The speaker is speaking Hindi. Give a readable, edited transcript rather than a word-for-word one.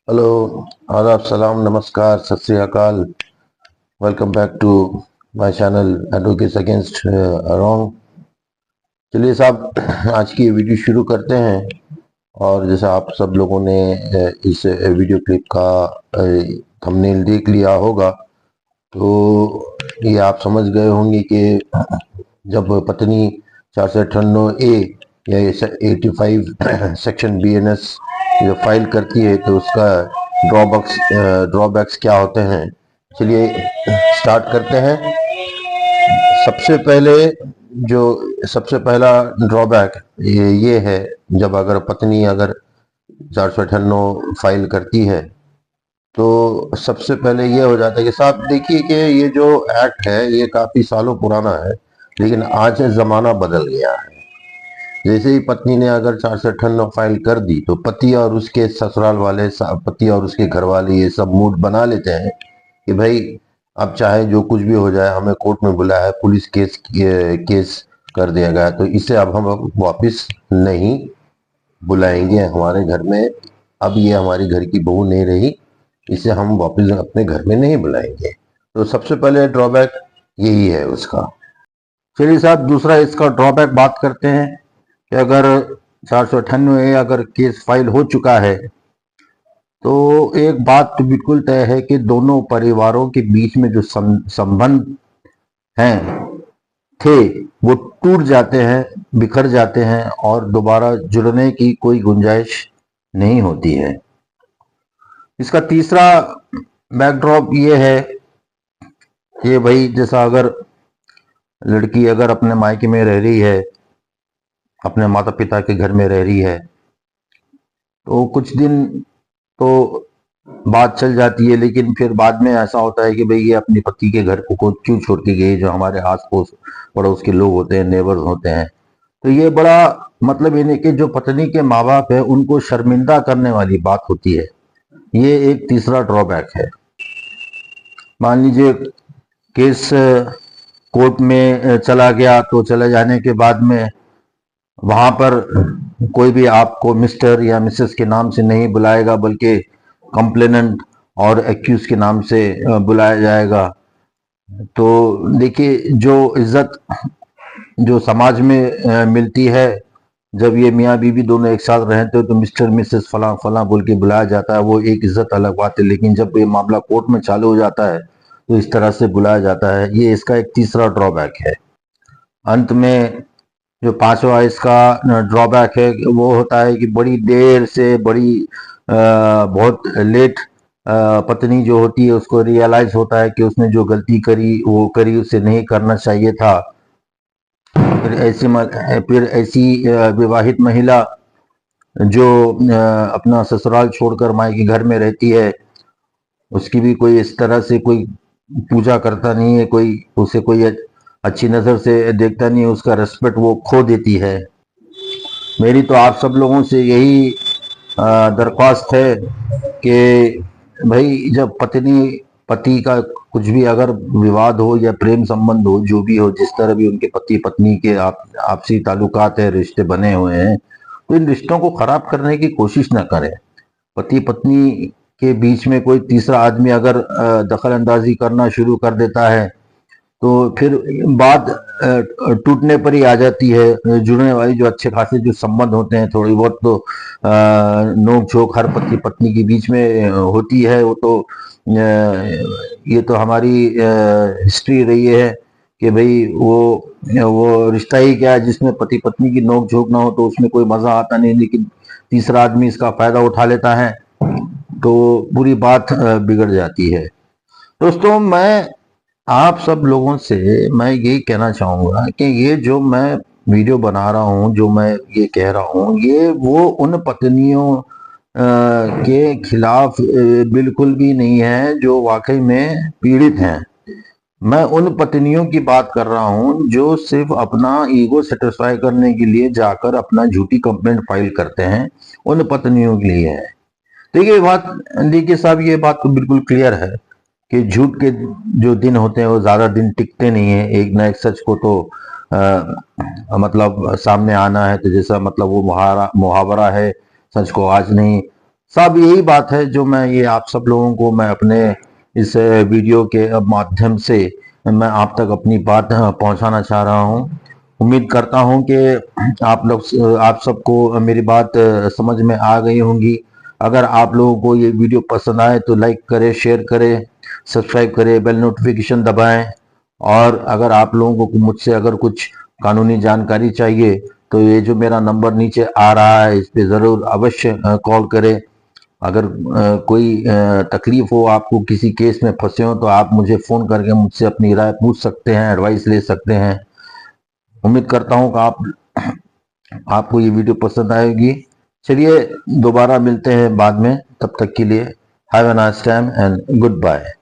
हेलो, आदाब, सलाम, नमस्कार, सत श्री अकाल। Welcome back to my channel advocates against wrong. चलिए साहब, आज की वीडियो शुरू करते हैं। और जैसा आप सब लोगों ने इस वीडियो क्लिप का थंबनेल देख लिया होगा, तो ये आप समझ गए होंगे कि जब पत्नी 498 ए या 85 सेक्शन BNS जो फाइल करती है तो उसका ड्रॉबैक्स क्या होते हैं। चलिए स्टार्ट करते हैं। सबसे पहले जो सबसे पहला ड्रॉबैक ये है, जब अगर पत्नी अगर 498 फाइल करती है तो सबसे पहले ये हो जाता है कि साहब देखिए कि ये जो एक्ट है ये काफी सालों पुराना है, लेकिन आज जमाना बदल गया है। जैसे ही पत्नी ने अगर 498 फाइल कर दी तो पति और उसके ससुराल वाले, पति और उसके घर वाले ये सब मूड बना लेते हैं कि भाई अब चाहे जो कुछ भी हो जाए, हमें कोर्ट में बुलाया है, पुलिस केस कर दिया गया, तो इसे अब हम वापस नहीं बुलाएंगे हमारे घर में। अब ये हमारी घर की बहू नहीं रही, इसे हम वापस अपने घर में नहीं बुलाएंगे। तो सबसे पहले ड्रॉबैक यही है उसका। चलिए साहब, दूसरा इसका ड्रॉबैक बात करते हैं कि अगर 498 अगर केस फाइल हो चुका है तो एक बात तो बिल्कुल तय है कि दोनों परिवारों के बीच में जो संबंध हैं थे वो टूट जाते हैं, बिखर जाते हैं और दोबारा जुड़ने की कोई गुंजाइश नहीं होती है। इसका तीसरा बैकड्रॉप ये है कि भाई जैसा अगर लड़की अगर अपने मायके में रह रही है, अपने माता पिता के घर में रह रही है, तो कुछ दिन तो बात चल जाती है, लेकिन फिर बाद में ऐसा होता है कि भाई ये अपने पति के घर को क्यों छोड़ के गई, जो हमारे आस पड़ोस पड़ोस के लोग होते हैं, नेबर्स होते हैं। तो ये बड़ा मतलब इन्हें कि जो पत्नी के माँ बाप है उनको शर्मिंदा करने वाली बात होती है। ये एक तीसरा ड्रॉबैक है। मान लीजिए केस कोर्ट में चला गया, तो चले जाने के बाद में वहां पर कोई भी आपको मिस्टर या मिसेस के नाम से नहीं बुलाएगा, बल्कि कंप्लेनेंट और एक्यूज के नाम से बुलाया जाएगा। तो देखिए, जो इज्जत जो समाज में मिलती है, जब ये मियाँ बीवी दोनों एक साथ रहते हो तो मिस्टर मिसेस फला फला बोल के बुलाया जाता है, वो एक इज्जत अलग बात है। लेकिन जब ये मामला कोर्ट में चालू हो जाता है तो इस तरह से बुलाया जाता है। ये इसका एक तीसरा ड्रॉबैक है। अंत में जो पांचवा इसका ड्रॉबैक है वो होता है कि बड़ी देर से बहुत लेट पत्नी जो होती है उसको रियलाइज होता है कि उसने जो गलती करी वो करी, उसे नहीं करना चाहिए था। फिर ऐसी विवाहित महिला जो अपना ससुराल छोड़कर मायके घर में रहती है, उसकी भी कोई इस तरह से कोई पूजा करता नहीं है, कोई उसे कोई अच्छी नजर से देखता नहीं है, उसका रेस्पेक्ट वो खो देती है। मेरी तो आप सब लोगों से यही दरख्वास्त है कि भाई जब पत्नी पति का कुछ भी अगर विवाद हो या प्रेम संबंध हो, जो भी हो, जिस तरह भी उनके पति पत्नी के आपसी ताल्लुकात है, रिश्ते बने हुए हैं, तो इन रिश्तों को खराब करने की कोशिश ना करें। पति पत्नी के बीच में कोई तीसरा आदमी अगर दखल अंदाजी करना शुरू कर देता है तो फिर बात टूटने पर ही आ जाती है। जुड़ने वाली जो अच्छे खासे जो संबंध होते हैं, थोड़ी बहुत तो नोक झोंक हर पति पत्नी के बीच में होती है। वो तो ये तो हमारी हिस्ट्री रही है कि भाई वो रिश्ता ही क्या है जिसमें पति पत्नी की नोक झोंक ना हो, तो उसमें कोई मजा आता नहीं। लेकिन तीसरा आदमी इसका फायदा उठा लेता है तो पूरी बात बिगड़ जाती है। दोस्तों, मैं आप सब लोगों से मैं यही कहना चाहूंगा कि ये जो मैं वीडियो बना रहा हूँ, जो मैं ये कह रहा हूँ, ये वो उन पत्नियों के खिलाफ बिल्कुल भी नहीं है जो वाकई में पीड़ित हैं। मैं उन पत्नियों की बात कर रहा हूँ जो सिर्फ अपना ईगो सेटिस्फाई करने के लिए जाकर अपना झूठी कंप्लेंट फाइल करते हैं। उन पत्नियों के लिए है। देखिए साहब, ये बात तो बिल्कुल क्लियर है कि झूठ के जो दिन होते हैं वो ज्यादा दिन टिकते नहीं है। एक ना एक सच को तो मतलब सामने आना है, तो जैसा मतलब वो मुहावरा है, सच को आज नहीं सब यही बात है जो मैं ये आप सब लोगों को मैं अपने इस वीडियो के माध्यम से मैं आप तक अपनी बात पहुंचाना चाह रहा हूं। उम्मीद करता हूं कि आप सबको मेरी बात समझ में आ गई होंगी। अगर आप लोगों को ये वीडियो पसंद आए तो लाइक करें, शेयर करें, सब्सक्राइब करें, बेल नोटिफिकेशन दबाएं। और अगर आप लोगों को मुझसे अगर कुछ कानूनी जानकारी चाहिए तो ये जो मेरा नंबर नीचे आ रहा है इस पे ज़रूर अवश्य कॉल करें। अगर कोई तकलीफ हो, आपको किसी केस में फंसे हो, तो आप मुझे फ़ोन करके मुझसे अपनी राय पूछ सकते हैं, एडवाइस ले सकते हैं। उम्मीद करता हूँ कि आपको ये वीडियो पसंद आएगी। चलिए दोबारा मिलते हैं बाद में, तब तक के लिए have a nice time and good bye.